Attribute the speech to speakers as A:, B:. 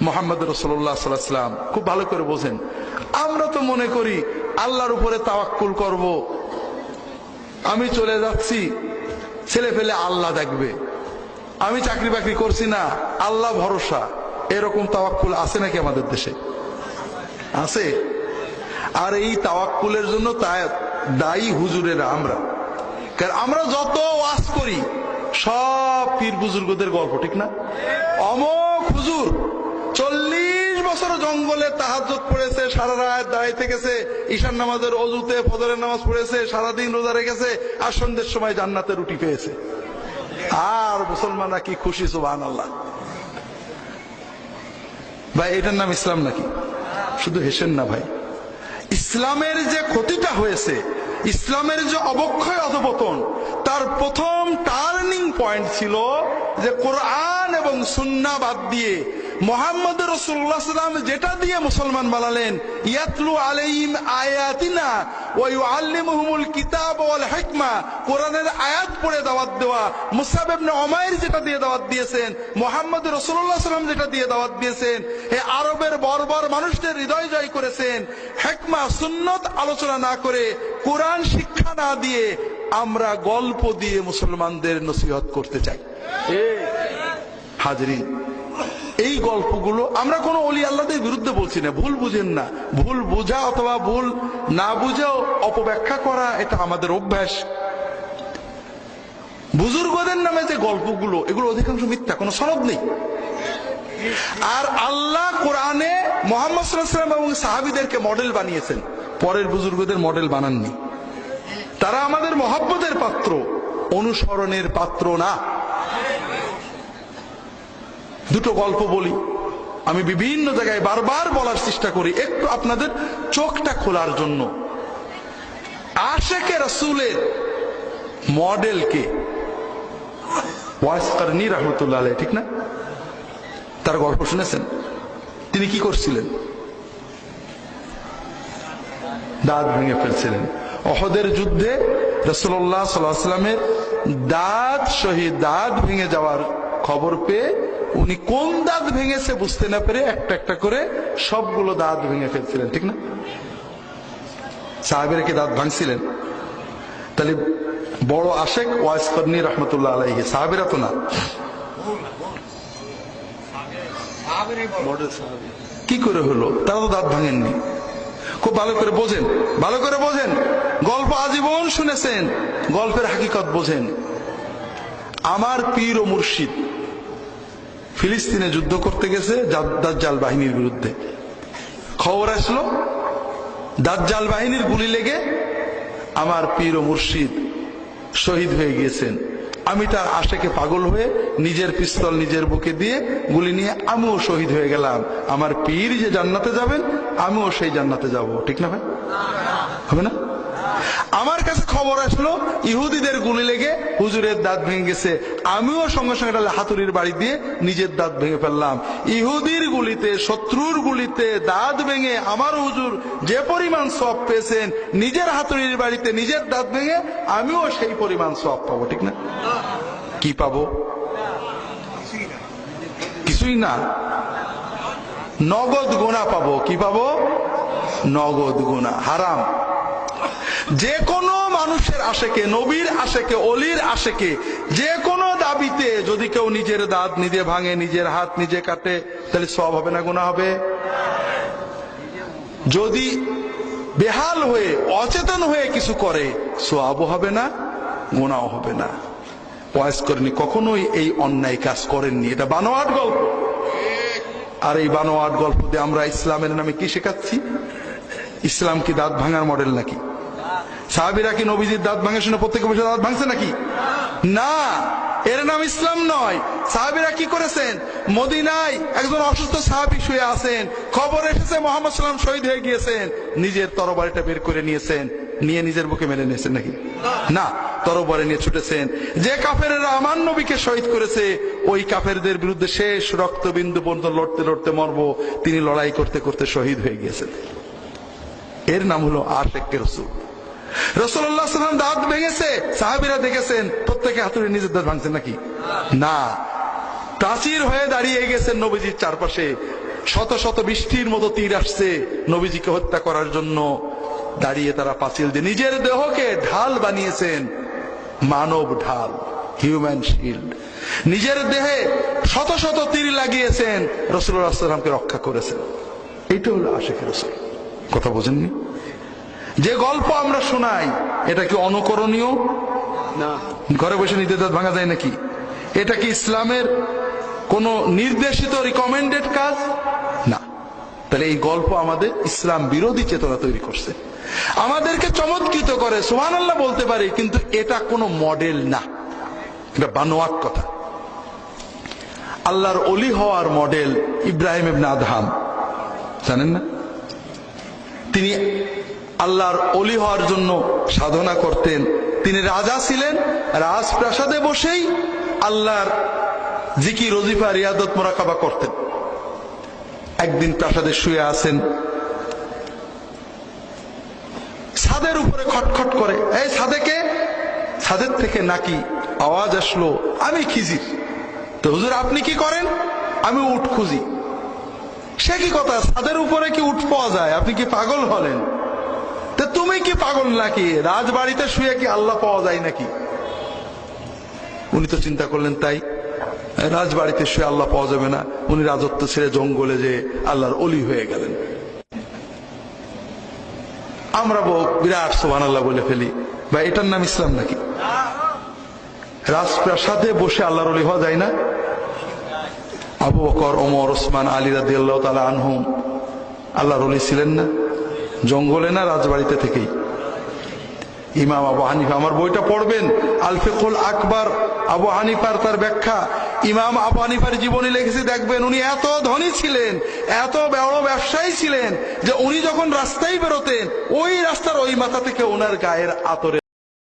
A: মুহাম্মদ রাসূলুল্লাহ সাল্লাল্লাহু আলাইহি ওয়াসাল্লাম খুব ভালো করে বোঝেন। আমরা তো মনে করি আল্লাহর উপরে তাওয়াক্কুল করব, আমি চলে যাচ্ছি, ছেলে ফেলে আল্লাহ দেখবে, আমি চাকরি বাকরি করছি না, আল্লাহ ভরসা। এরকম তাওয়াক্কুল আছে নাকি আমাদের দেশে? আছে। আর এই তাওয়াক্কুলের জন্য দায়ী হুজুরেরা আমরা। কারণ আমরা যত ওয়াজ করি সব পীর বুজুর্গদের গল্প, ঠিক না? অমক হুজুর 40 বছর জঙ্গলে তাহাজ্জুদ পড়েছে, সারা রাত দাঁড়াইতে গেছে, ঈশান নামাজের অজুতে ফজরের নামাজ পড়েছে, সারাদিন রোজা রেখেছে, আর সন্ধ্যের সময় জান্নাতে রুটি পেয়েছে। আর মুসলমানরা কি খুশি, সুবহানাল্লাহ। ভাই এটার নাম ইসলাম নাকি? শুধু হেসেন না ভাই। ইসলামের যে ক্ষতিটা হয়েছে, ইসলামের যে অবক্ষয় অধপতন, তার প্রথম টার্নিং পয়েন্ট ছিল যে কোরআন এবং সুন্নাহ বাদ দিয়ে মুহাম্মদ রাসূলুল্লাহ সাল্লাল্লাহু আলাইহি ওয়াসাল্লাম যেটা দিয়ে মুসলমান বানালেন, ইয়াতলু আলাইহিম আয়াতিনা ওয়া ইউআল্লিমুহুমুল কিতাব ওয়াল হিকমা, কোরআনের আয়াত পড়ে দাওয়াত দেওয়া। মুসআব ইবনে উমাইর যেটা দিয়ে দাওয়াত দিয়েছেন, মুহাম্মদ রাসূলুল্লাহ সাল্লাল্লাহু আলাইহি ওয়াসাল্লাম যেটা দিয়ে দাওয়াত দিয়েছেন, হে আরবের বর্বর মানুষদের হৃদয় জয় করেছেন। হিকমা সুন্নাত আলোচনা না করে, কোরআন শিক্ষা না দিয়ে আমরা গল্প দিয়ে মুসলমানদের নসিহত করতে চাই। হাজরিন, এই গল্পগুলো আমরা কোন ওলি আল্লাহদের বিরুদ্ধে বলছি না, ভুল বুঝেন না। ভুল বোঝা অথবা ভুল না বুঝেও অপব্যাখ্যা করা এটা আমাদের অভ্যাস। বুজুর্গদের নামে যে গল্পগুলো, এগুলো অধিকাংশ মিথ্যা, কোনো সনদ নেই। আর আল্লাহ কোরআনে মুহাম্মদ সাল্লাল্লাহু আলাইহি ওয়াসাল্লাম এবং সাহাবীদেরকে মডেল বানিয়েছেন, পরের বুজুর্গদের মডেল বানাননি। তারা আমাদের মহব্বতের পাত্র, অনুসরণের পাত্র না। দুটো গল্প বলি, আমি বিভিন্ন জায়গায় বারবার বলার চেষ্টা করি, একটু আপনাদের চোখটা খোলার জন্য। আশিকে রাসূলের মডেল কে? ওয়াইস কারনী রাহমাতুল্লাহ আলাইহি, ঠিক না? তার গল্প শুনেছেন? তিনি কি করছিলেন? দাঁত ভেঙে ফেলছিলেন। উহুদের যুদ্ধে রাসূলুল্লাহ সাল্লাল্লাহু আলাইহি ওয়াসাল্লামের দাঁত ভেঙে যাওয়ার খবর পেয়ে উনি কোন দাঁত ভেঙেছে বুঝতে না পেরে একটা একটা করে সবগুলো দাঁত ভেঙে ফেলছিলেন, ঠিক না? সাহাবীরা কি দাঁত ভাঙছিলেন? তাহলে বড় আশেক ওয়াইস কারনী রাহমাতুল্লাহ আলাইহি, সাহাবীরা তো না। কি করে হলো? তারা তো দাঁত ভাঙেননি। খুব ভালো করে বোঝেন, ভালো করে বোঝেন। গল্প আজীবন শুনেছেন, গল্পের হাকিকত বোঝেন। আমার পীর ও মুর্শিদ ফিলিস্তিনে যুদ্ধ করতে গেছে দাজ্জাল বাহিনীর বিরুদ্ধে। খবর আসলো দাজ্জাল বাহিনীর গুলি লেগে আমার পীর ও মুর্শিদ শহীদ হয়ে গিয়েছেন। আমি তার আশেকে পাগল হয়ে নিজের পিস্তল নিজের বুকে দিয়ে গুলি নিয়ে আমিও শহীদ হয়ে গেলাম। আমার পীর যে জান্নাতে যাবেন, আমিও সেই জান্নাতে যাব, ঠিক না ভাই? হবে না? আমার কাছে খবর আসলো ইহুদিদের গুলি লেগে হুজুরের দাঁত ভেঙে গেছে, আমিও সঙ্গে সঙ্গে হাতুড়ির বাড়ি দিয়ে নিজের দাঁত ভেঙে ফেললাম। ইহুদির গুলিতে, শত্রুর গুলিতে দাঁত ভেঙে আমার হুজুর যে পরিমাণ সওয়াব পেয়েছেন, নিজের হাতুড়ির বাড়িতে নিজের দাঁত ভেঙে আমিও সেই পরিমাণ সওয়াব পাবো, ঠিক না? কি পাবো? কিছুই না, নগদ গুনাহ পাবো। কি পাবো? নগদ গুনাহ। হারাম। যে কোনো মানুষের আশেকে, নবীর আশেকে, অলির আশেকে, যে কোনো দাবিতে যদি কেউ নিজের দাঁত নিজে ভাঙে, নিজের হাত নিজে কাটে, তাহলে সওয়াব হবে না গুনাহ হবে? যদি বেহাল হয়ে অচেতন হয়ে কিছু করে, সওয়াবও হবে না, গুনাহও হবে না। ওয়াইজ করেনি, কখনোই এই অন্যায় কাজ করেননি। এটা বানোয়াট গল্প। আর এই বানোয়াট গল্প দিয়ে আমরা ইসলামের নামে কি শেখাচ্ছি? ইসলাম কি দাঁত ভাঙার মডেল নাকি? সাহাবীরা কি নবীজির দাঁত ভাঙে শুনে প্রত্যেকে বসে দাঁত ভাঙছে নাকি? না, এর নাম ইসলাম নয়। সাহাবীরা কি করেছেন? মদিনায় একজন অসুস্থ সাহাবী শুয়ে আছেন, খবর এসেছে মুহাম্মদ সাল্লাল্লাহু আলাইহি ওয়াসাল্লাম শহীদ হয়ে গিয়েছেন, নিজের তরবারিটা বের করে নিয়েছেন, নিয়ে নিজের বুকে মেরে নিয়েছেন নাকি? না, তরবারি নিয়ে ছুটেছেন। যে কাফেরেরা আমার নবীকে শহীদ করেছে, ওই কাফেরদের বিরুদ্ধে শেষ রক্তবিন্দু পর্যন্ত লড়তে লড়তে মরবো, তিনি লড়াই করতে করতে শহীদ হয়ে গিয়েছেন। এর নাম হলো আশিকে রাসূল। রাসূলুল্লাহ সাল্লাল্লাহু আলাইহি ওয়াসাল্লাম দাঁত ভেঙেছে, সাহাবীরা দেখেছেন, প্রত্যেকে হাতুড়ি নিজের দাঁত ভাঙছেন নাকি? না, প্রাচীর হয়ে দাঁড়িয়ে গেছেন নবীজির চারপাশে। শত শত বৃষ্টির মতো তীর আসছে নবীজিকে হত্যা করার জন্য। দাঁড়িয়ে তারা পাঁচিল দিয়ে নিজের দেহকে ঢাল বানিয়েছেন, মানব ঢাল, হিউম্যান শিল্ড। নিজের দেহে শত শত তীর লাগিয়েছেন, রাসূলুল্লাহ সাল্লাল্লাহু আলাইহি ওয়াসাল্লামকে রক্ষা করেছেন। এইটা হলো আশিকে রাসূল। কথা বোঝেননি? যে গল্প আমরা শোনাই এটা কি অনুকরণীয় না? ঘরে বসে নিজের দাঁত ভাঙা যায় নাকি? এটা কি ইসলামের কোন নির্দেশিত রিকমেন্ডেড কাজ না? তাহলে এই গল্প আমাদের ইসলাম বিরোধী চেতনা তৈরি করছে, আমাদেরকে চমৎকৃত করে, সুবহানাল্লাহ বলতে পারি, কিন্তু এটা কোনো মডেল না, এটা বানোয়াট কথা। আল্লাহর ওলি হওয়ার মডেল ইব্রাহিম ইবনে আদহাম, জানেন না? তিনি আল্লাহর ওলি হওয়ার জন্য সাধনা করতেন। তিনি রাজা ছিলেন, রাজপ্রাসাদে বসেই আল্লাহর জিকির, ওজিফা, রিয়াদত, মোরাকাবা করতেন। একদিন প্রাসাদে শুয়ে আছেন, ছাদের উপরে খটখট করে, এই ছাদে কে? ছাদের থেকে নাকি আওয়াজ আসলো, আমি খিজির। তো হুজুর আপনি কি করেন? আমি উট খুঁজি। সে কি কথা, ছাদের উপরে কি উট পাওয়া যায়? আপনি কি পাগল হলেন? তো তুমি কি পাগল নাকি? রাজবাড়িতে শুয়ে কি আল্লাহ পাওয়া যায় নাকি? উনি তো চিন্তা করলেন তাই, রাজবাড়িতে শুয়ে আল্লাহ পাওয়া যাবে না। উনি রাজত্ব ছেড়ে জঙ্গলে যে আল্লাহর ওলি হয়ে গেলেন। আমরা বিরাট সুবহানাল্লাহ বলে ফেলি, বা এটার নাম ইসলাম নাকি? রাজপ্রাসাদে বসে আল্লাহর ওলি হওয়া যায় না? আবু বকর, ওমর, ওসমান, আলী রাদিয়াল্লাহু তাআলা আনহুম আল্লাহর ওলি ছিলেন না? জঙ্গলে না রাজবাড়িতে থেকেই? ইমাম আবু হানিফা, আমার বইটা পড়বেন, আল ফিকহুল আকবার, আবু হানিফার তার ব্যাখ্যা। ইমাম আবু হানিফার জীবনী লিখেছি, দেখবেন উনি এত ধনী ছিলেন, এত বড় ব্যবসায়ী ছিলেন যে উনি যখন রাস্তায় বেরোতেন ওই রাস্তার ওই মাথা থেকে ওনার গায়ের আতরে